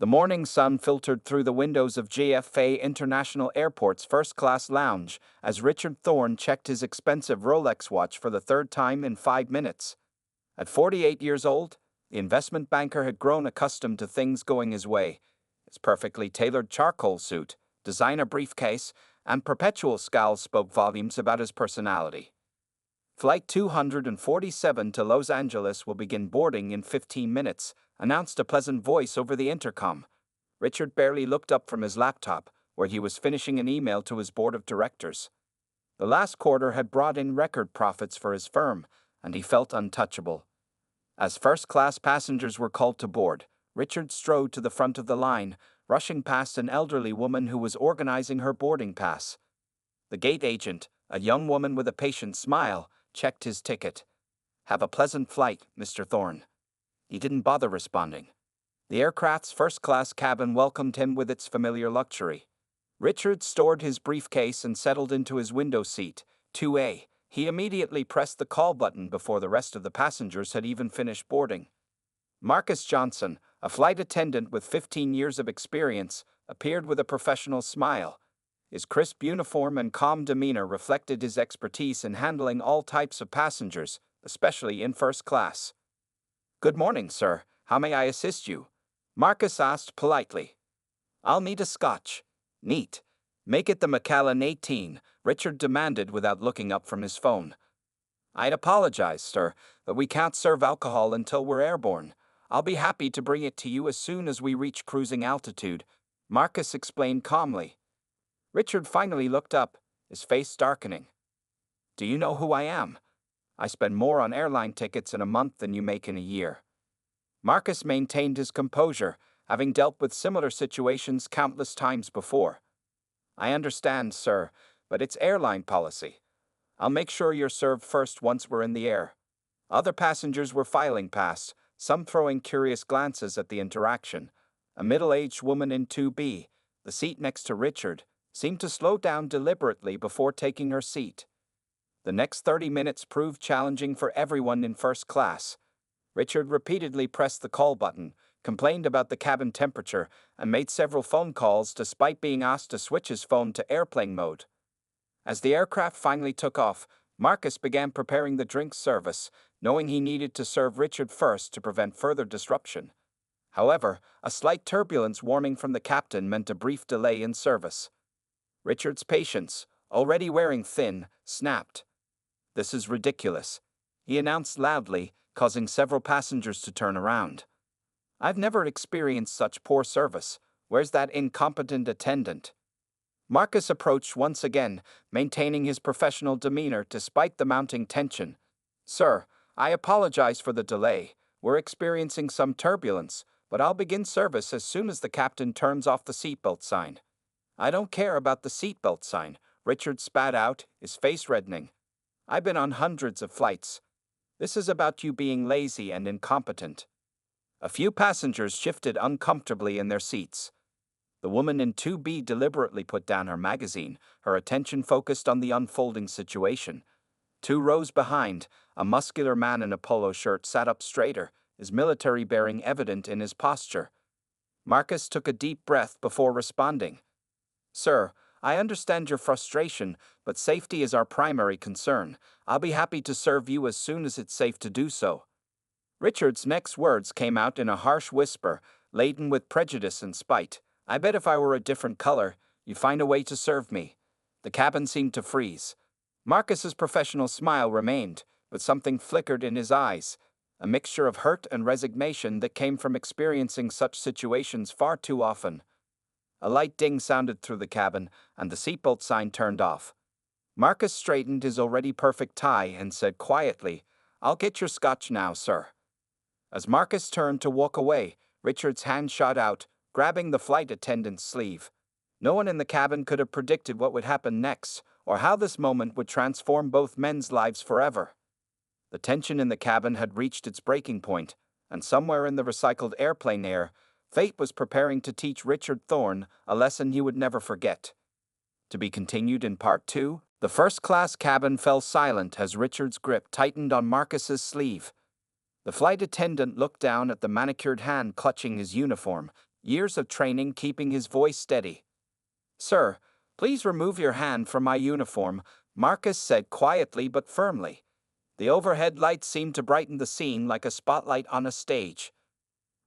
The morning sun filtered through the windows of JFK International Airport's first-class lounge as Richard Thorne checked his expensive Rolex watch for the third time in 5 minutes. At 48 years old, the investment banker had grown accustomed to things going his way. His perfectly tailored charcoal suit, designer briefcase, and perpetual scowl spoke volumes about his personality. Flight 247 to Los Angeles will begin boarding in 15 minutes, announced a pleasant voice over the intercom. Richard barely looked up from his laptop, where he was finishing an email to his board of directors. The last quarter had brought in record profits for his firm, and he felt untouchable. As first-class passengers were called to board, Richard strode to the front of the line, rushing past an elderly woman who was organizing her boarding pass. The gate agent, a young woman with a patient smile, checked his ticket. "Have a pleasant flight, Mr. Thorne." He didn't bother responding. The aircraft's first-class cabin welcomed him with its familiar luxury. Richard stored his briefcase and settled into his window seat, 2A. He immediately pressed the call button before the rest of the passengers had even finished boarding. Marcus Johnson, a flight attendant with 15 years of experience, appeared with a professional smile. His crisp uniform and calm demeanor reflected his expertise in handling all types of passengers, especially in first class. "Good morning, sir. How may I assist you?" Marcus asked politely. "I'll need a scotch." "Neat. Make it the Macallan 18, Richard demanded without looking up from his phone. "I'd apologize, sir, but we can't serve alcohol until we're airborne. I'll be happy to bring it to you as soon as we reach cruising altitude," Marcus explained calmly. Richard finally looked up, his face darkening. "Do you know who I am? I spend more on airline tickets in a month than you make in a year." Marcus maintained his composure, having dealt with similar situations countless times before. "I understand, sir, but it's airline policy. I'll make sure you're served first once we're in the air." Other passengers were filing past, some throwing curious glances at the interaction. A middle-aged woman in 2B, the seat next to Richard, seemed to slow down deliberately before taking her seat. The next 30 minutes proved challenging for everyone in first class. Richard repeatedly pressed the call button, complained about the cabin temperature, and made several phone calls despite being asked to switch his phone to airplane mode. As the aircraft finally took off, Marcus began preparing the drink service, knowing he needed to serve Richard first to prevent further disruption. However, a slight turbulence warning from the captain meant a brief delay in service. Richard's patience, already wearing thin, snapped. "This is ridiculous," he announced loudly, causing several passengers to turn around. "I've never experienced such poor service. Where's that incompetent attendant?" Marcus approached once again, maintaining his professional demeanor despite the mounting tension. "Sir, I apologize for the delay. We're experiencing some turbulence, but I'll begin service as soon as the captain turns off the seatbelt sign." "I don't care about the seatbelt sign," Richard spat out, his face reddening. "I've been on hundreds of flights. This is about you being lazy and incompetent." A few passengers shifted uncomfortably in their seats. The woman in 2B deliberately put down her magazine, her attention focused on the unfolding situation. 2 rows behind, a muscular man in a polo shirt sat up straighter, his military bearing evident in his posture. Marcus took a deep breath before responding. "Sir, I understand your frustration, but safety is our primary concern. I'll be happy to serve you as soon as it's safe to do so." Richard's next words came out in a harsh whisper, laden with prejudice and spite. "I bet if I were a different color, you'd find a way to serve me." The cabin seemed to freeze. Marcus's professional smile remained, but something flickered in his eyes, a mixture of hurt and resignation that came from experiencing such situations far too often. A light ding sounded through the cabin, and the seatbelt sign turned off. Marcus straightened his already perfect tie and said quietly, "I'll get your scotch now, sir." As Marcus turned to walk away, Richard's hand shot out, grabbing the flight attendant's sleeve. No one in the cabin could have predicted what would happen next, or how this moment would transform both men's lives forever. The tension in the cabin had reached its breaking point, and somewhere in the recycled airplane air, fate was preparing to teach Richard Thorne a lesson he would never forget. To be continued in Part 2, the first-class cabin fell silent as Richard's grip tightened on Marcus's sleeve. The flight attendant looked down at the manicured hand clutching his uniform, years of training keeping his voice steady. "Sir, please remove your hand from my uniform," Marcus said quietly but firmly. The overhead lights seemed to brighten the scene like a spotlight on a stage.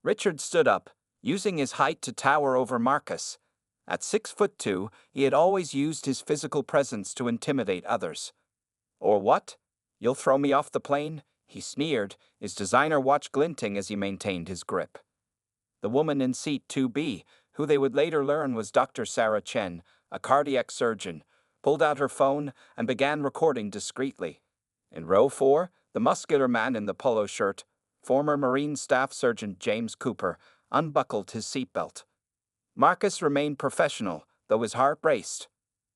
Richard stood up, using his height to tower over Marcus. At 6'2", he had always used his physical presence to intimidate others. "Or what? You'll throw me off the plane?" he sneered, his designer watch glinting as he maintained his grip. The woman in seat 2B, who they would later learn was Dr. Sarah Chen, a cardiac surgeon, pulled out her phone and began recording discreetly. In row 4, the muscular man in the polo shirt, former Marine Staff Sergeant James Cooper, unbuckled his seatbelt. Marcus remained professional, though his heart raced.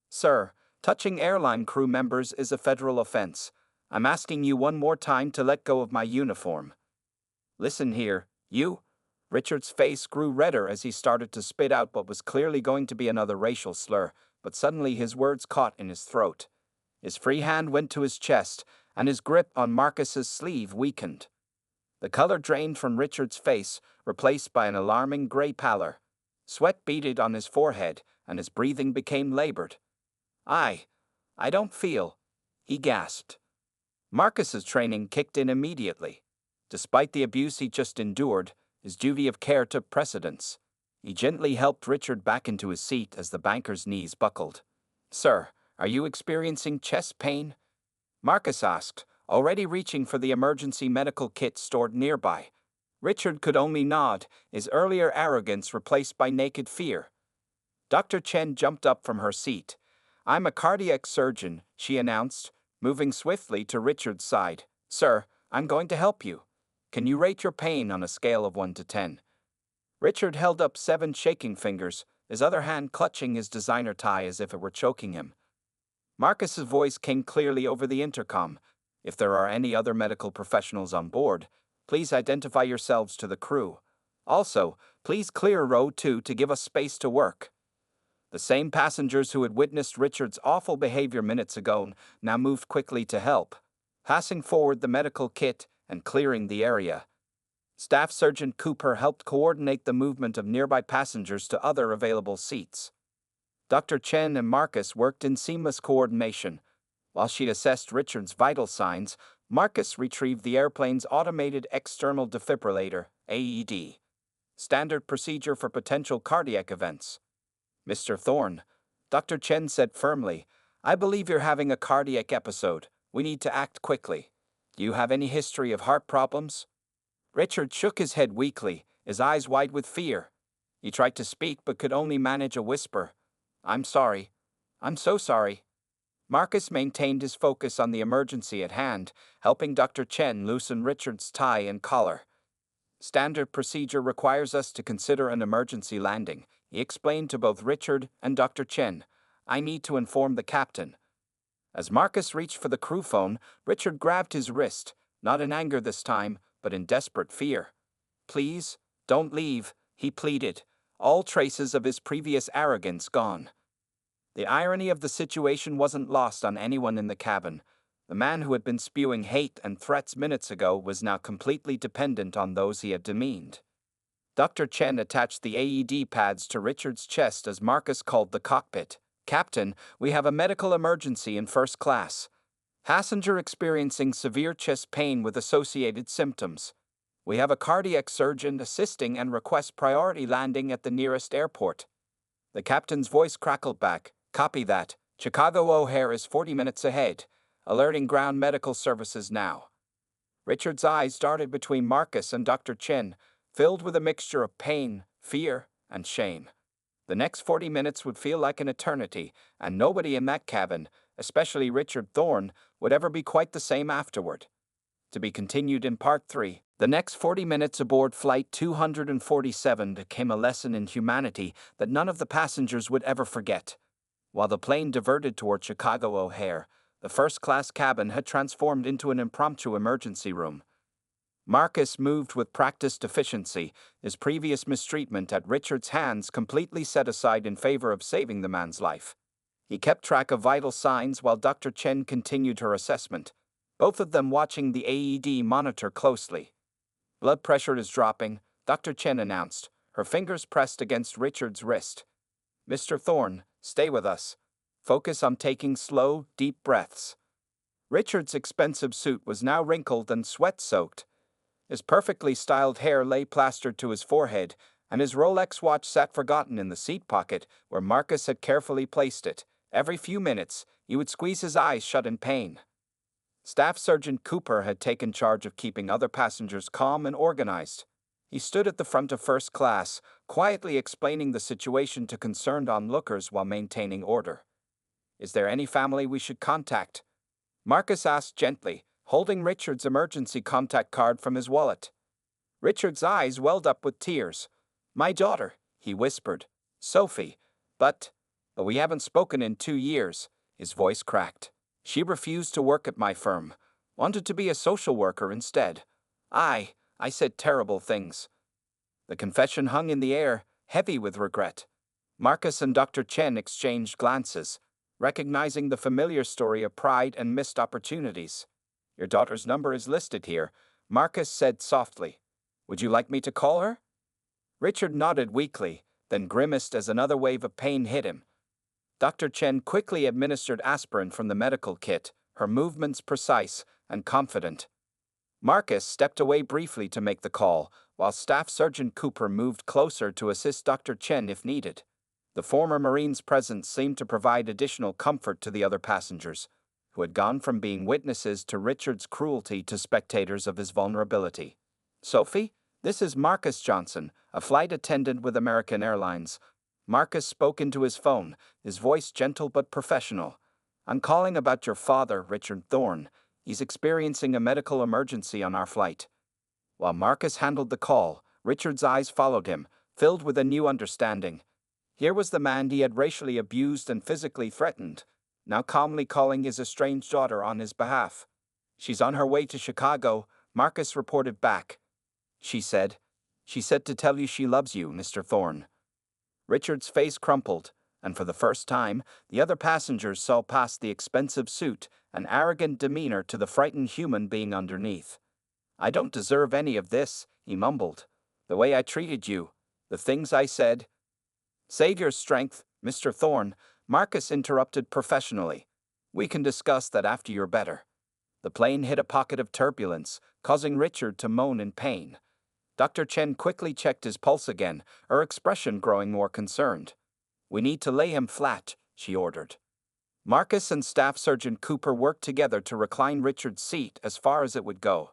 "Sir, touching airline crew members is a federal offense. I'm asking you one more time to let go of my uniform." "Listen here, you." Richard's face grew redder as he started to spit out what was clearly going to be another racial slur, but suddenly his words caught in his throat. His free hand went to his chest, and his grip on Marcus's sleeve weakened. The color drained from Richard's face, replaced by an alarming gray pallor. Sweat beaded on his forehead, and his breathing became labored. I don't feel," he gasped. Marcus's training kicked in immediately. Despite the abuse he just endured, his duty of care took precedence. He gently helped Richard back into his seat as the banker's knees buckled. "Sir, are you experiencing chest pain?" Marcus asked, already reaching for the emergency medical kit stored nearby. Richard could only nod, his earlier arrogance replaced by naked fear. Dr. Chen jumped up from her seat. "I'm a cardiac surgeon," she announced, moving swiftly to Richard's side. "Sir, I'm going to help you. Can you rate your pain on a scale of 1 to 10? Richard held up 7 shaking fingers, his other hand clutching his designer tie as if it were choking him. Marcus's voice came clearly over the intercom. "If there are any other medical professionals on board, please identify yourselves to the crew. Also, please clear row 2 to give us space to work." The same passengers who had witnessed Richard's awful behavior minutes ago now moved quickly to help, passing forward the medical kit and clearing the area. Staff Sergeant Cooper helped coordinate the movement of nearby passengers to other available seats. Dr. Chen and Marcus worked in seamless coordination. While she assessed Richard's vital signs, Marcus retrieved the airplane's automated external defibrillator, AED. Standard procedure for potential cardiac events. "Mr. Thorne," Dr. Chen said firmly, "I believe you're having a cardiac episode. We need to act quickly. Do you have any history of heart problems?" Richard shook his head weakly, his eyes wide with fear. He tried to speak but could only manage a whisper. "I'm sorry. I'm so sorry." Marcus maintained his focus on the emergency at hand, helping Dr. Chen loosen Richard's tie and collar. "Standard procedure requires us to consider an emergency landing," he explained to both Richard and Dr. Chen. "I need to inform the captain." As Marcus reached for the crew phone, Richard grabbed his wrist, not in anger this time, but in desperate fear. "Please, don't leave," he pleaded, all traces of his previous arrogance gone. The irony of the situation wasn't lost on anyone in the cabin. The man who had been spewing hate and threats minutes ago was now completely dependent on those he had demeaned. Dr. Chen attached the AED pads to Richard's chest as Marcus called the cockpit. "Captain, we have a medical emergency in first class. Passenger experiencing severe chest pain with associated symptoms. We have a cardiac surgeon assisting and request priority landing at the nearest airport." The captain's voice crackled back. "Copy that. Chicago O'Hare is 40 minutes ahead. Alerting ground medical services now." Richard's eyes darted between Marcus and Dr. Chen, filled with a mixture of pain, fear, and shame. The next 40 minutes would feel like an eternity, and nobody in that cabin, especially Richard Thorne, would ever be quite the same afterward. To be continued in Part 3. The next 40 minutes aboard Flight 247 became a lesson in humanity that none of the passengers would ever forget. While the plane diverted toward Chicago O'Hare, the first-class cabin had transformed into an impromptu emergency room. Marcus moved with practiced efficiency, his previous mistreatment at Richard's hands completely set aside in favor of saving the man's life. He kept track of vital signs while Dr. Chen continued her assessment, both of them watching the AED monitor closely. "Blood pressure is dropping," Dr. Chen announced, her fingers pressed against Richard's wrist. "Mr. Thorne, stay with us. Focus on taking slow, deep breaths." Richard's expensive suit was now wrinkled and sweat-soaked. His perfectly styled hair lay plastered to his forehead, and his Rolex watch sat forgotten in the seat pocket where Marcus had carefully placed it. Every few minutes, he would squeeze his eyes shut in pain. Staff Sergeant Cooper had taken charge of keeping other passengers calm and organized. He stood at the front of first class, quietly explaining the situation to concerned onlookers while maintaining order. "Is there any family we should contact?" Marcus asked gently, holding Richard's emergency contact card from his wallet. Richard's eyes welled up with tears. "My daughter," he whispered. "Sophie. But we haven't spoken in 2 years." His voice cracked. "She refused to work at my firm. Wanted to be a social worker instead. I said terrible things." The confession hung in the air, heavy with regret. Marcus and Dr. Chen exchanged glances, recognizing the familiar story of pride and missed opportunities. "Your daughter's number is listed here," Marcus said softly. "Would you like me to call her?" Richard nodded weakly, then grimaced as another wave of pain hit him. Dr. Chen quickly administered aspirin from the medical kit, her movements precise and confident. Marcus stepped away briefly to make the call, while Staff Sergeant Cooper moved closer to assist Dr. Chen if needed. The former Marine's presence seemed to provide additional comfort to the other passengers, who had gone from being witnesses to Richard's cruelty to spectators of his vulnerability. "Sophie, this is Marcus Johnson, a flight attendant with American Airlines." Marcus spoke into his phone, his voice gentle but professional. "I'm calling about your father, Richard Thorne. He's experiencing a medical emergency on our flight." While Marcus handled the call, Richard's eyes followed him, filled with a new understanding. Here was the man he had racially abused and physically threatened, now calmly calling his estranged daughter on his behalf. "She's on her way to Chicago," Marcus reported back. She said to tell you she loves you, Mr. Thorne." Richard's face crumpled, and for the first time, the other passengers saw past the expensive suit and arrogant demeanor to the frightened human being underneath. "I don't deserve any of this," he mumbled. "The way I treated you, the things I said." "Save your strength, Mr. Thorne," Marcus interrupted professionally. "We can discuss that after you're better." The plane hit a pocket of turbulence, causing Richard to moan in pain. Dr. Chen quickly checked his pulse again, her expression growing more concerned. "We need to lay him flat," she ordered. Marcus and Staff Sergeant Cooper worked together to recline Richard's seat as far as it would go.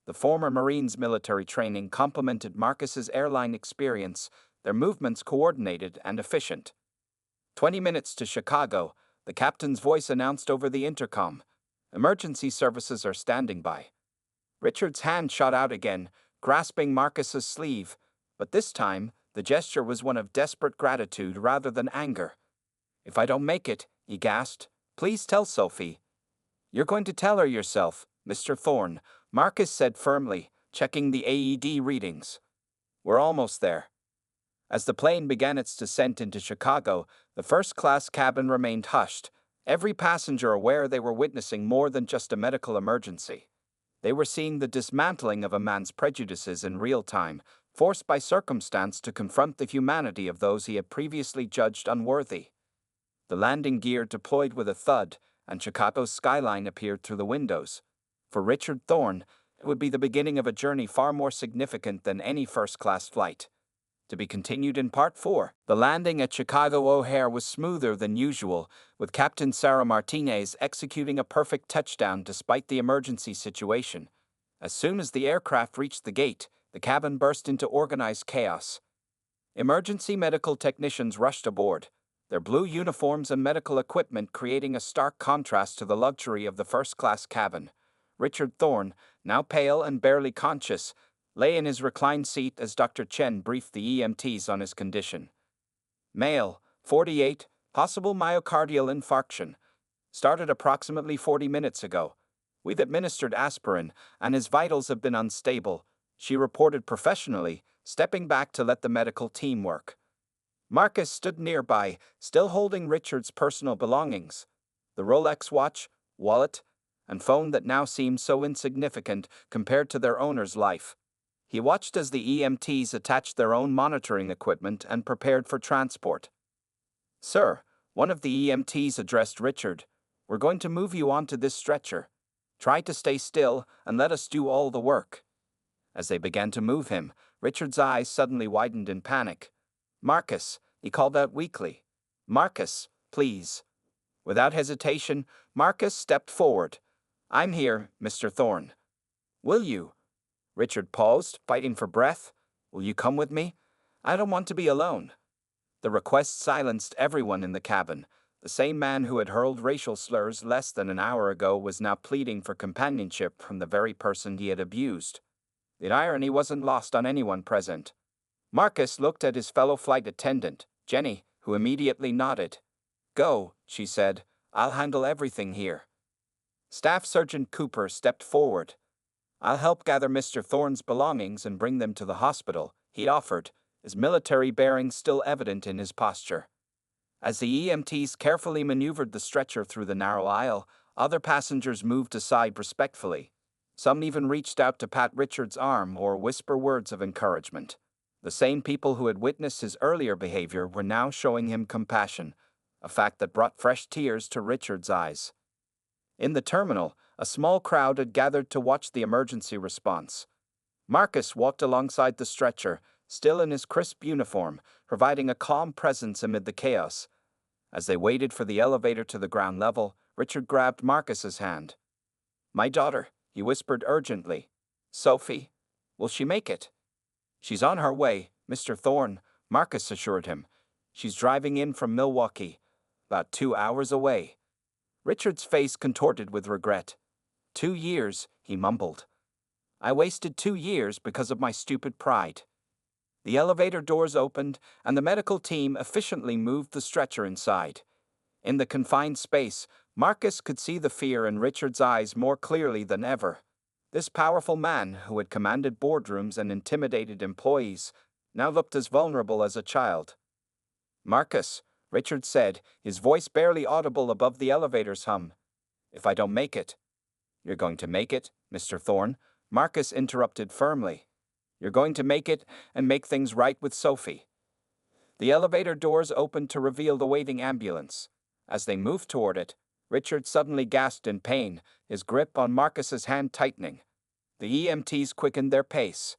The former Marine's military training complemented Marcus's airline experience, their movements coordinated and efficient. 20 minutes to Chicago, the captain's voice announced over the intercom. "Emergency services are standing by." Richard's hand shot out again, grasping Marcus's sleeve, but this time the gesture was one of desperate gratitude rather than anger. "If I don't make it," he gasped, "please tell Sophie." "You're going to tell her yourself, Mr. Thorne," Marcus said firmly, checking the AED readings. "We're almost there." As the plane began its descent into Chicago, the first-class cabin remained hushed, every passenger aware they were witnessing more than just a medical emergency. They were seeing the dismantling of a man's prejudices in real time, forced by circumstance to confront the humanity of those he had previously judged unworthy. The landing gear deployed with a thud, and Chicago's skyline appeared through the windows. For Richard Thorne, it would be the beginning of a journey far more significant than any first-class flight. To be continued in Part 4. The landing at Chicago O'Hare was smoother than usual, with Captain Sarah Martinez executing a perfect touchdown despite the emergency situation. As soon as the aircraft reached the gate, the cabin burst into organized chaos. Emergency medical technicians rushed aboard, their blue uniforms and medical equipment creating a stark contrast to the luxury of the first-class cabin. Richard Thorne, now pale and barely conscious, lay in his reclined seat as Dr. Chen briefed the EMTs on his condition. "Male, 48, possible myocardial infarction. Started approximately 40 minutes ago. We've administered aspirin, and his vitals have been unstable," she reported professionally, stepping back to let the medical team work. Marcus stood nearby, still holding Richard's personal belongings, the Rolex watch, wallet, and phone that now seemed so insignificant compared to their owner's life. He watched as the EMTs attached their own monitoring equipment and prepared for transport. "Sir," one of the EMTs addressed Richard, "we're going to move you onto this stretcher. Try to stay still and let us do all the work." As they began to move him, Richard's eyes suddenly widened in panic. "Marcus," he called out weakly. "Marcus, please." Without hesitation, Marcus stepped forward. "I'm here, Mr. Thorne." "Will you?" Richard paused, fighting for breath. "Will you come with me? I don't want to be alone." The request silenced everyone in the cabin. The same man who had hurled racial slurs less than an hour ago was now pleading for companionship from the very person he had abused. The irony wasn't lost on anyone present. Marcus looked at his fellow flight attendant, Jenny, who immediately nodded. "Go," she said. "I'll handle everything here." Staff Sergeant Cooper stepped forward. "I'll help gather Mr. Thorne's belongings and bring them to the hospital," he offered, his military bearing still evident in his posture. As the EMTs carefully maneuvered the stretcher through the narrow aisle, other passengers moved aside respectfully. Some even reached out to pat Richard's arm or whisper words of encouragement. The same people who had witnessed his earlier behavior were now showing him compassion, a fact that brought fresh tears to Richard's eyes. In the terminal, a small crowd had gathered to watch the emergency response. Marcus walked alongside the stretcher, still in his crisp uniform, providing a calm presence amid the chaos. As they waited for the elevator to the ground level, Richard grabbed Marcus's hand. "My daughter," he whispered urgently. "Sophie, will she make it?" "She's on her way, Mr. Thorne," Marcus assured him. "She's driving in from Milwaukee, about 2 hours away." Richard's face contorted with regret. 2 years, he mumbled. "I wasted 2 years because of my stupid pride." The elevator doors opened, and the medical team efficiently moved the stretcher inside. In the confined space, Marcus could see the fear in Richard's eyes more clearly than ever. This powerful man, who had commanded boardrooms and intimidated employees, now looked as vulnerable as a child. "Marcus," Richard said, his voice barely audible above the elevator's hum. "If I don't make it—" "You're going to make it, Mr. Thorne," Marcus interrupted firmly. "You're going to make it and make things right with Sophie." The elevator doors opened to reveal the waiting ambulance. As they moved toward it, Richard suddenly gasped in pain, his grip on Marcus's hand tightening. The EMTs quickened their pace.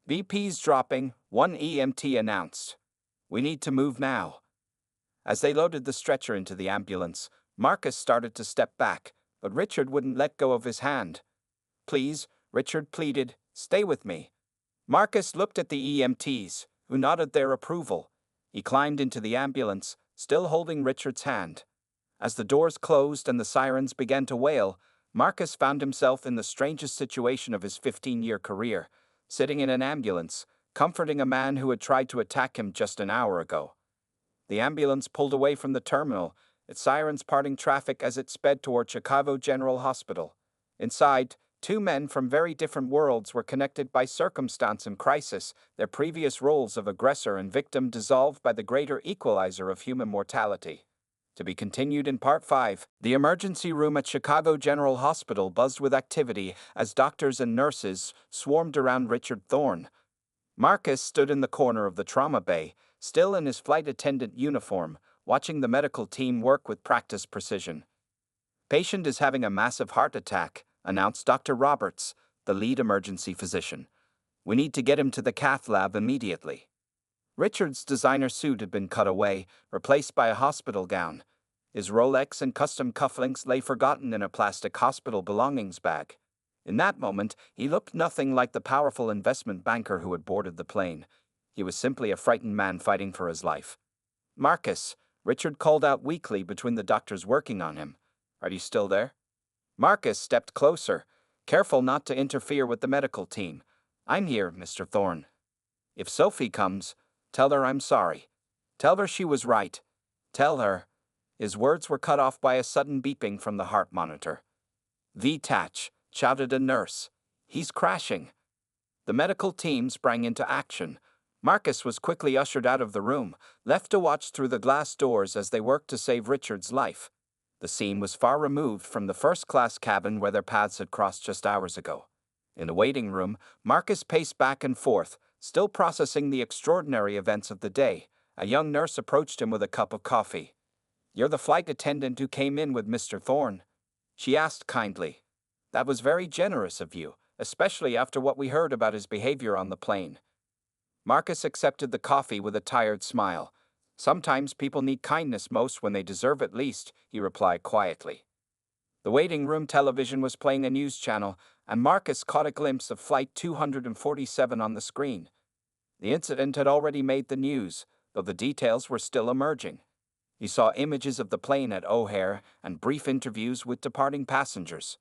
"BP's dropping," one EMT announced. "We need to move now." As they loaded the stretcher into the ambulance, Marcus started to step back, but Richard wouldn't let go of his hand. "Please," Richard pleaded, "stay with me." Marcus looked at the EMTs, who nodded their approval. He climbed into the ambulance, still holding Richard's hand. As the doors closed and the sirens began to wail, Marcus found himself in the strangest situation of his 15-year career, sitting in an ambulance, comforting a man who had tried to attack him just an hour ago. The ambulance pulled away from the terminal, its sirens parting traffic as it sped toward Chicago General Hospital. Inside, 2 men from very different worlds were connected by circumstance and crisis, their previous roles of aggressor and victim dissolved by the greater equalizer of human mortality. To be continued in Part 5. The emergency room at Chicago General Hospital buzzed with activity as doctors and nurses swarmed around Richard Thorne. Marcus stood in the corner of the trauma bay, still in his flight attendant uniform, watching the medical team work with practiced precision. "Patient is having a massive heart attack," announced Dr. Roberts, the lead emergency physician. "We need to get him to the cath lab immediately." Richard's designer suit had been cut away, replaced by a hospital gown. His Rolex and custom cufflinks lay forgotten in a plastic hospital belongings bag. In that moment, he looked nothing like the powerful investment banker who had boarded the plane. He was simply a frightened man fighting for his life. "Marcus," Richard called out weakly between the doctors working on him. "Are you still there?" Marcus stepped closer, careful not to interfere with the medical team. "I'm here, Mr. Thorne. If Sophie comes, tell her I'm sorry. Tell her she was right. Tell her—" His words were cut off by a sudden beeping from the heart monitor. "V-Tatch," shouted a nurse. "He's crashing." The medical team sprang into action. Marcus was quickly ushered out of the room, left to watch through the glass doors as they worked to save Richard's life. The scene was far removed from the first-class cabin where their paths had crossed just hours ago. In the waiting room, Marcus paced back and forth, still processing the extraordinary events of the day. A young nurse approached him with a cup of coffee. "You're the flight attendant who came in with Mr. Thorne?" she asked kindly. "That was very generous of you, especially after what we heard about his behavior on the plane." Marcus accepted the coffee with a tired smile. "Sometimes people need kindness most when they deserve it least," he replied quietly. The waiting room television was playing a news channel, and Marcus caught a glimpse of Flight 247 on the screen. The incident had already made the news, though the details were still emerging. He saw images of the plane at O'Hare and brief interviews with departing passengers.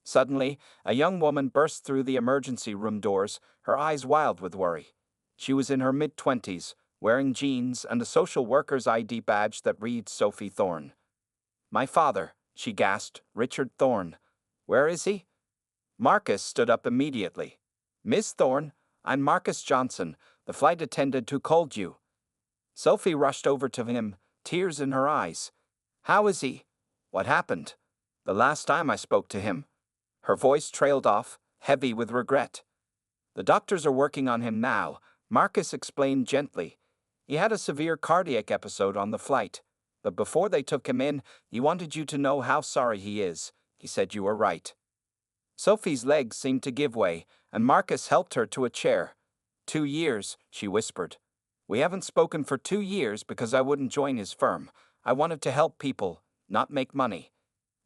Suddenly, a young woman burst through the emergency room doors, her eyes wild with worry. She was in her mid-20s, wearing jeans and a social worker's ID badge that read Sophie Thorne. "My father," she gasped, "Richard Thorne. Where is he?" Marcus stood up immediately. "Miss Thorne, I'm Marcus Johnson, the flight attendant who called you." Sophie rushed over to him, tears in her eyes. "How is he? What happened? The last time I spoke to him." Her voice trailed off, heavy with regret. "The doctors are working on him now," Marcus explained gently. "He had a severe cardiac episode on the flight, but before they took him in, he wanted you to know how sorry he is. He said you were right." Sophie's legs seemed to give way, and Marcus helped her to a chair. 2 years, she whispered. "We haven't spoken for 2 years because I wouldn't join his firm. I wanted to help people, not make money.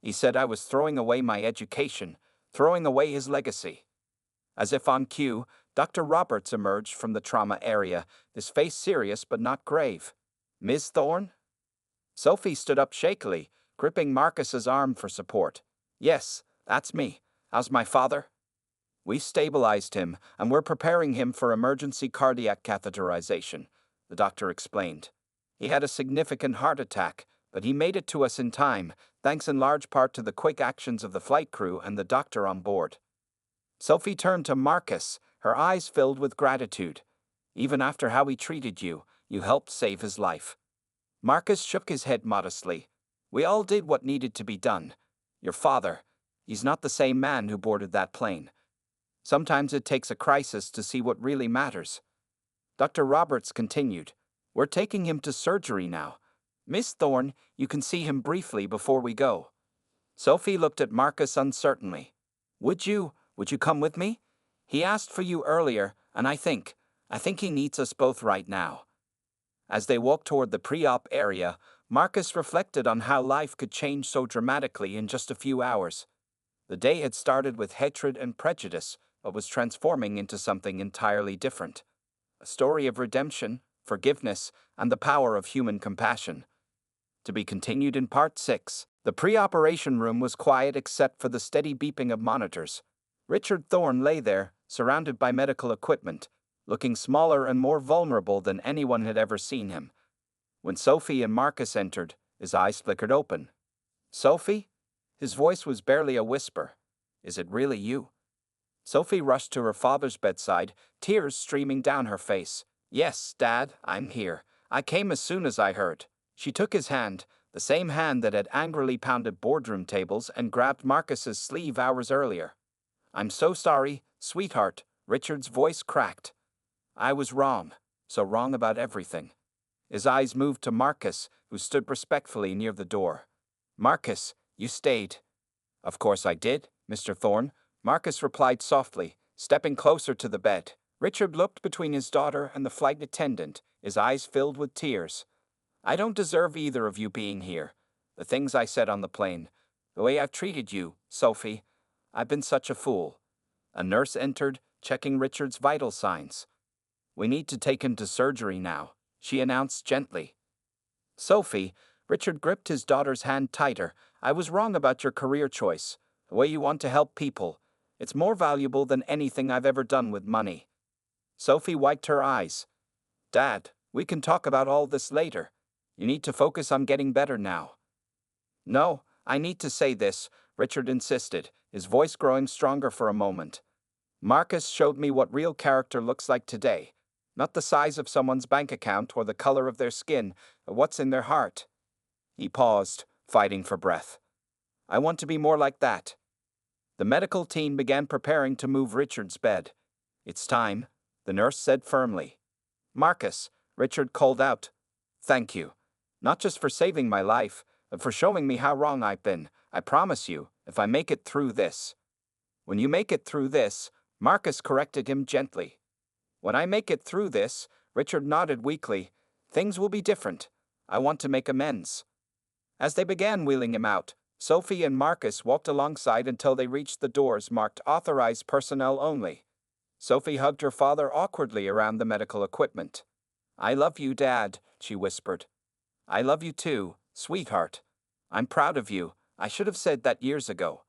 He said I was throwing away my education, throwing away his legacy." As if on cue, Dr. Roberts emerged from the trauma area, his face serious but not grave. "Ms. Thorne?" Sophie stood up shakily, gripping Marcus's arm for support. "Yes, that's me. How's my father?" "We've stabilized him, and we're preparing him for emergency cardiac catheterization," the doctor explained. "He had a significant heart attack, but he made it to us in time, thanks in large part to the quick actions of the flight crew and the doctor on board." Sophie turned to Marcus, her eyes filled with gratitude. "Even after how he treated you, you helped save his life." Marcus shook his head modestly. "We all did what needed to be done. Your father, he's not the same man who boarded that plane. Sometimes it takes a crisis to see what really matters." Dr. Roberts continued, "We're taking him to surgery now. Miss Thorne, you can see him briefly before we go." Sophie looked at Marcus uncertainly. Would you come with me? He asked for you earlier, and I think he needs us both right now." As they walked toward the pre-op area, Marcus reflected on how life could change so dramatically in just a few hours. The day had started with hatred and prejudice, but was transforming into something entirely different. A story of redemption, forgiveness, and the power of human compassion. To be continued in Part 6. The pre-operation room was quiet except for the steady beeping of monitors. Richard Thorne lay there, surrounded by medical equipment, looking smaller and more vulnerable than anyone had ever seen him. When Sophie and Marcus entered, his eyes flickered open. "Sophie?" His voice was barely a whisper. "Is it really you?" Sophie rushed to her father's bedside, tears streaming down her face. "Yes, Dad, I'm here. I came as soon as I heard." She took his hand, the same hand that had angrily pounded boardroom tables and grabbed Marcus's sleeve hours earlier. "I'm so sorry, sweetheart," Richard's voice cracked. "I was wrong, so wrong about everything." His eyes moved to Marcus, who stood respectfully near the door. "Marcus, you stayed." "Of course I did, Mr. Thorne," Marcus replied softly, stepping closer to the bed. Richard looked between his daughter and the flight attendant, his eyes filled with tears. "I don't deserve either of you being here. The things I said on the plane, the way I've treated you, Sophie, I've been such a fool." A nurse entered, checking Richard's vital signs. "We need to take him to surgery now," she announced gently. "Sophie," Richard gripped his daughter's hand tighter, "I was wrong about your career choice, the way you want to help people. It's more valuable than anything I've ever done with money." Sophie wiped her eyes. "Dad, we can talk about all this later. You need to focus on getting better now." "No, I need to say this," Richard insisted, his voice growing stronger for a moment. "Marcus showed me what real character looks like today. Not the size of someone's bank account or the color of their skin, but what's in their heart." He paused, fighting for breath. "I want to be more like that." The medical team began preparing to move Richard's bed. "It's time," the nurse said firmly. "Marcus," Richard called out. "Thank you. Not just for saving my life, but for showing me how wrong I've been. I promise you, if I make it through this." "When you make it through this," Marcus corrected him gently. "When I make it through this," Richard nodded weakly, "things will be different. I want to make amends." As they began wheeling him out, Sophie and Marcus walked alongside until they reached the doors marked "Authorized Personnel Only." Sophie hugged her father awkwardly around the medical equipment. "I love you, Dad," she whispered. "I love you too, sweetheart. I'm proud of you. I should have said that years ago."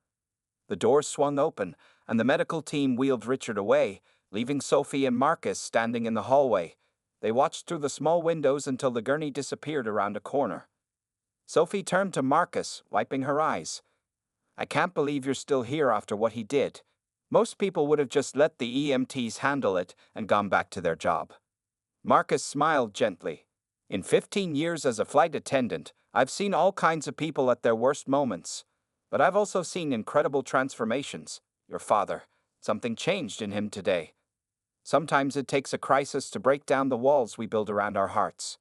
The doors swung open, and the medical team wheeled Richard away, leaving Sophie and Marcus standing in the hallway. They watched through the small windows until the gurney disappeared around a corner. Sophie turned to Marcus, wiping her eyes. "I can't believe you're still here after what he did. Most people would have just let the EMTs handle it and gone back to their job." Marcus smiled gently. "In 15 years as a flight attendant, I've seen all kinds of people at their worst moments. But I've also seen incredible transformations. Your father, something changed in him today. Sometimes it takes a crisis to break down the walls we build around our hearts."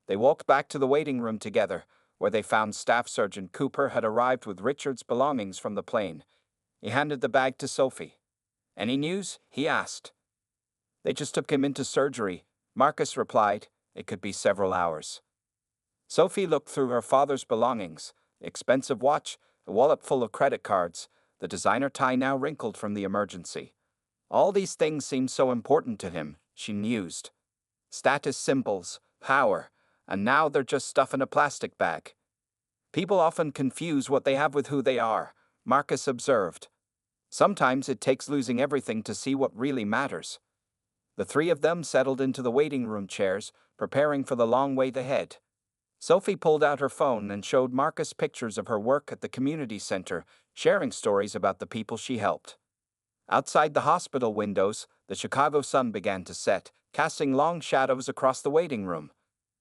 They walked back to the waiting room together, where they found Staff Surgeon Cooper had arrived with Richard's belongings from the plane. He handed the bag to Sophie. "Any news?" he asked. "They just took him into surgery," Marcus replied. "It could be several hours." Sophie looked through her father's belongings: the expensive watch, a wallet full of credit cards, the designer tie now wrinkled from the emergency. All these things seemed so important to him, she mused. Status symbols, power, and now they're just stuff in a plastic bag. "People often confuse what they have with who they are," Marcus observed. "Sometimes it takes losing everything to see what really matters." The three of them settled into the waiting room chairs, preparing for the long wait ahead. Sophie pulled out her phone and showed Marcus pictures of her work at the community center, sharing stories about the people she helped. Outside the hospital windows, the Chicago sun began to set, casting long shadows across the waiting room.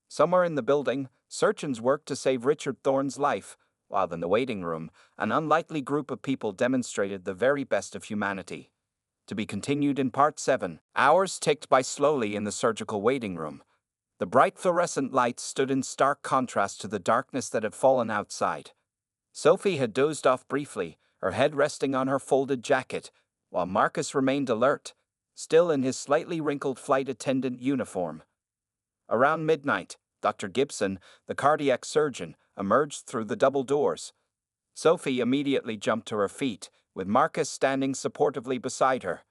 Somewhere in the building, surgeons worked to save Richard Thorne's life, while in the waiting room, an unlikely group of people demonstrated the very best of humanity. To be continued in Part 7. Hours ticked by slowly in the surgical waiting room. The bright fluorescent lights stood in stark contrast to the darkness that had fallen outside. Sophie had dozed off briefly, her head resting on her folded jacket, while Marcus remained alert, still in his slightly wrinkled flight attendant uniform. Around midnight, Dr. Gibson, the cardiac surgeon, emerged through the double doors. Sophie immediately jumped to her feet, with Marcus standing supportively beside her.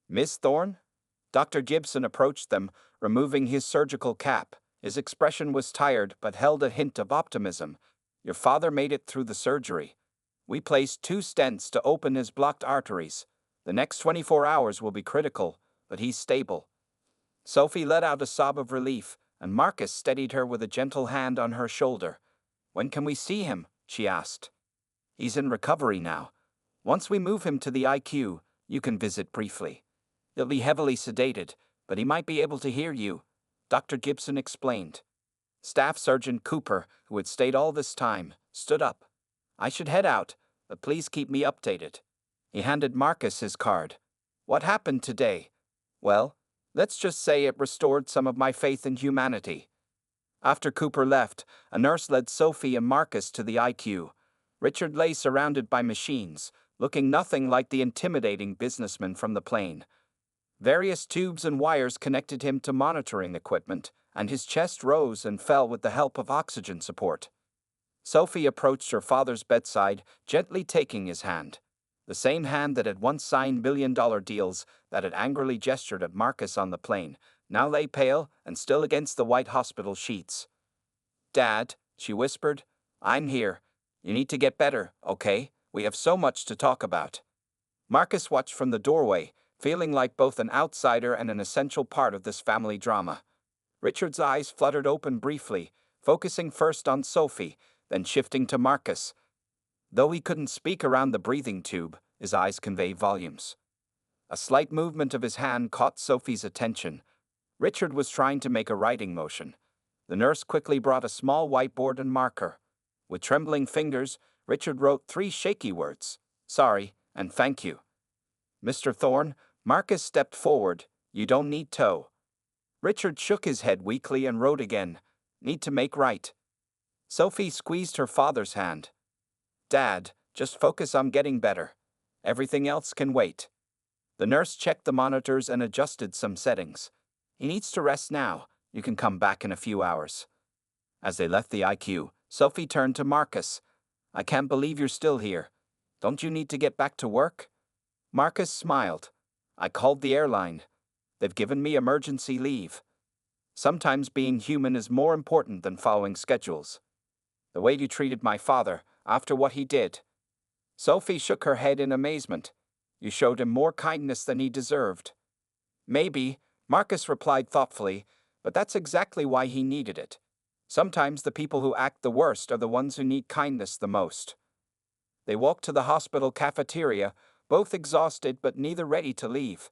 "Miss Thorne?" Dr. Gibson approached them, removing his surgical cap. His expression was tired but held a hint of optimism. "Your father made it through the surgery. We placed 2 stents to open his blocked arteries. The next 24 hours will be critical, but he's stable." Sophie let out a sob of relief, and Marcus steadied her with a gentle hand on her shoulder. "When can we see him?" she asked. "He's in recovery now. Once we move him to the IQ, you can visit briefly. He'll be heavily sedated, but he might be able to hear you," Dr. Gibson explained. Staff Surgeon Cooper, who had stayed all this time, stood up. "I should head out, but please keep me updated." He handed Marcus his card. "What happened today? Well, let's just say it restored some of my faith in humanity." After Cooper left, a nurse led Sophie and Marcus to the IQ. Richard lay surrounded by machines, looking nothing like the intimidating businessman from the plane. Various tubes and wires connected him to monitoring equipment, and his chest rose and fell with the help of oxygen support. Sophie approached her father's bedside, gently taking his hand. The same hand that had once signed million-dollar deals, that had angrily gestured at Marcus on the plane, now lay pale and still against the white hospital sheets. "Dad," she whispered, "I'm here. You need to get better, okay? We have so much to talk about." Marcus watched from the doorway, feeling like both an outsider and an essential part of this family drama. Richard's eyes fluttered open briefly, focusing first on Sophie, then shifting to Marcus. Though he couldn't speak around the breathing tube, his eyes conveyed volumes. A slight movement of his hand caught Sophie's attention. Richard was trying to make a writing motion. The nurse quickly brought a small whiteboard and marker. With trembling fingers, Richard wrote 3 shaky words: "Sorry, And thank you. Mr. Thorne, Marcus stepped forward. You don't need to. Richard shook his head weakly and wrote again. Need to make right. Sophie squeezed her father's hand. Dad, just focus on getting better. Everything else can wait. The nurse checked the monitors and adjusted some settings. He needs to rest now. You can come back in a few hours. As they left the IQ, Sophie turned to Marcus. I can't believe you're still here. Don't you need to get back to work? Marcus smiled. I called the airline. They've given me emergency leave. Sometimes being human is more important than following schedules. The way you treated my father, after what he did. Sophie shook her head in amazement. You showed him more kindness than he deserved. Maybe, Marcus replied thoughtfully, but that's exactly why he needed it. Sometimes the people who act the worst are the ones who need kindness the most. They walked to the hospital cafeteria, both exhausted but neither ready to leave.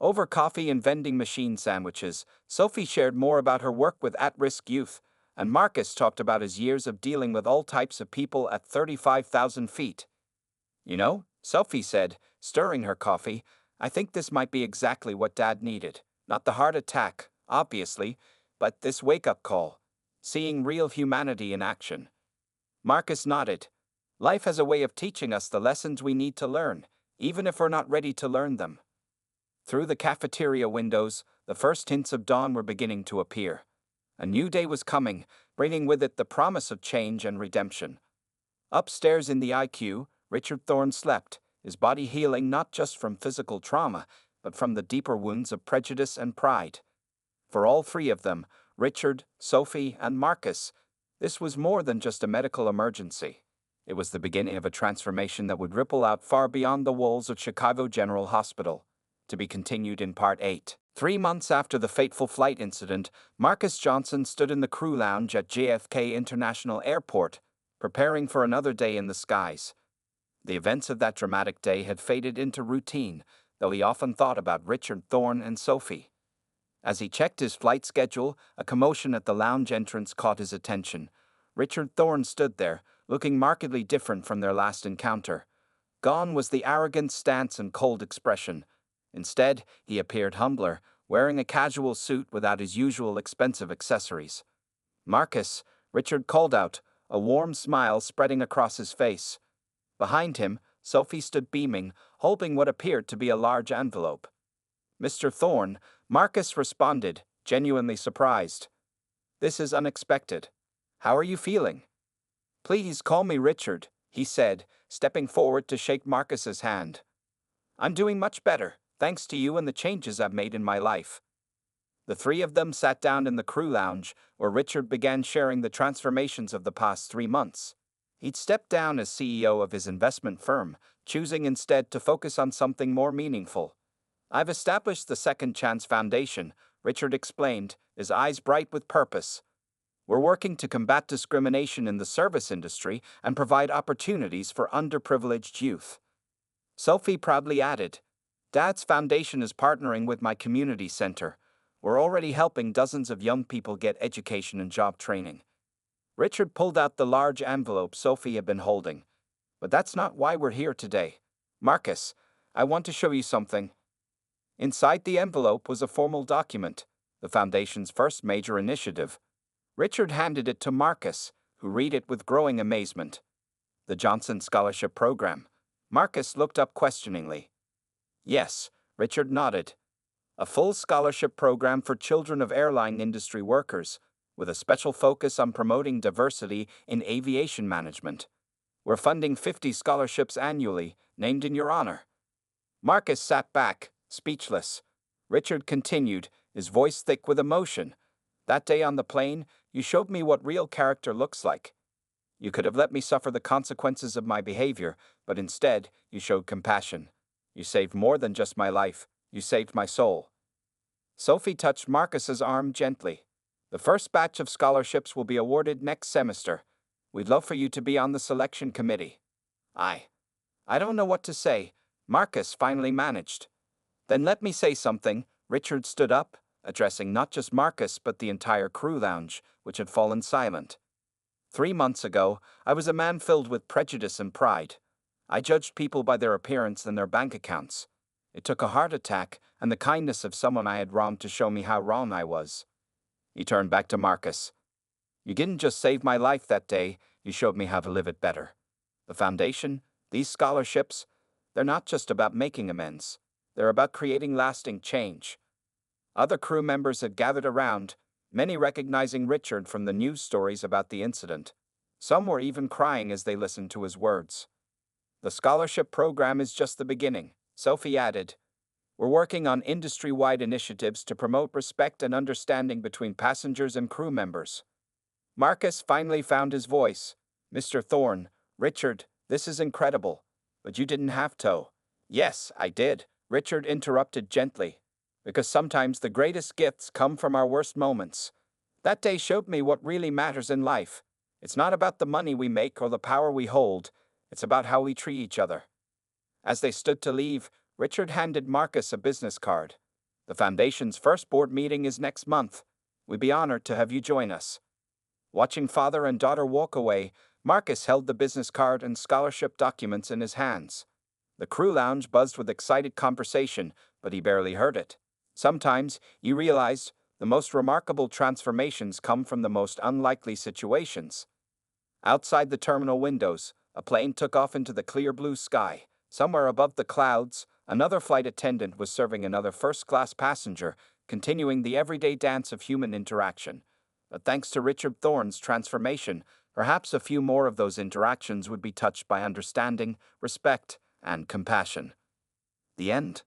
Over coffee and vending machine sandwiches, Sophie shared more about her work with at-risk youth, and Marcus talked about his years of dealing with all types of people at 35,000 feet. You know, Sophie said, stirring her coffee, I think this might be exactly what Dad needed. Not the heart attack, obviously, but this wake-up call. Seeing real humanity in action. Marcus nodded. Life has a way of teaching us the lessons we need to learn, even if we're not ready to learn them. Through the cafeteria windows, the first hints of dawn were beginning to appear. A new day was coming, bringing with it the promise of change and redemption. Upstairs in the IQ, Richard Thorne slept, his body healing not just from physical trauma, but from the deeper wounds of prejudice and pride. For all three of them, Richard, Sophie, and Marcus, this was more than just a medical emergency. It was the beginning of a transformation that would ripple out far beyond the walls of Chicago General Hospital. To be continued in Part 8. 3 months after the fateful flight incident, Marcus Johnson stood in the crew lounge at JFK International Airport, preparing for another day in the skies. The events of that dramatic day had faded into routine, though he often thought about Richard Thorne and Sophie. As he checked his flight schedule, a commotion at the lounge entrance caught his attention. Richard Thorne stood there, looking markedly different from their last encounter. Gone was the arrogant stance and cold expression. Instead, he appeared humbler, wearing a casual suit without his usual expensive accessories. Marcus, Richard called out, a warm smile spreading across his face. Behind him, Sophie stood beaming, holding what appeared to be a large envelope. Mr. Thorne, Marcus responded, genuinely surprised. This is unexpected. How are you feeling? Please call me Richard, he said, stepping forward to shake Marcus's hand. I'm doing much better, thanks to you and the changes I've made in my life. The three of them sat down in the crew lounge, where Richard began sharing the transformations of the past 3 months. He'd stepped down as CEO of his investment firm, choosing instead to focus on something more meaningful. I've established the Second Chance Foundation, Richard explained, his eyes bright with purpose. We're working to combat discrimination in the service industry and provide opportunities for underprivileged youth. Sophie proudly added, Dad's foundation is partnering with my community center. We're already helping dozens of young people get education and job training. Richard pulled out the large envelope Sophie had been holding. But that's not why we're here today. Marcus, I want to show you something. Inside the envelope was a formal document, the Foundation's first major initiative. Richard handed it to Marcus, who read it with growing amazement. The Johnson Scholarship Program. Marcus looked up questioningly. Yes, Richard nodded. A full scholarship program for children of airline industry workers, with a special focus on promoting diversity in aviation management. We're funding 50 scholarships annually, named in your honor. Marcus sat back, speechless. Richard continued, his voice thick with emotion. That day on the plane, you showed me what real character looks like. You could have let me suffer the consequences of my behavior, but instead, you showed compassion. You saved more than just my life, you saved my soul. Sophie touched Marcus's arm gently. The first batch of scholarships will be awarded next semester. We'd love for you to be on the selection committee. I don't know what to say, Marcus finally managed. Then let me say something. Richard stood up, addressing not just Marcus but the entire crew lounge, which had fallen silent. 3 months ago, I was a man filled with prejudice and pride. I judged people by their appearance and their bank accounts. It took a heart attack and the kindness of someone I had wronged to show me how wrong I was. He turned back to Marcus. You didn't just save my life that day, you showed me how to live it better. The foundation, these scholarships, they're not just about making amends. They're about creating lasting change. Other crew members had gathered around, many recognizing Richard from the news stories about the incident. Some were even crying as they listened to his words. The scholarship program is just the beginning, Sophie added. We're working on industry-wide initiatives to promote respect and understanding between passengers and crew members. Marcus finally found his voice. Mr. Thorne, Richard, this is incredible. But you didn't have to. Yes, I did, Richard interrupted gently. Because sometimes the greatest gifts come from our worst moments. That day showed me what really matters in life. It's not about the money we make or the power we hold. It's about how we treat each other. As they stood to leave, Richard handed Marcus a business card. The Foundation's first board meeting is next month. We'd be honored to have you join us. Watching father and daughter walk away, Marcus held the business card and scholarship documents in his hands. The crew lounge buzzed with excited conversation, but he barely heard it. Sometimes, he realized, the most remarkable transformations come from the most unlikely situations. Outside the terminal windows, a plane took off into the clear blue sky. Somewhere above the clouds, another flight attendant was serving another first-class passenger, continuing the everyday dance of human interaction. But thanks to Richard Thorne's transformation, perhaps a few more of those interactions would be touched by understanding, respect, and compassion. The end.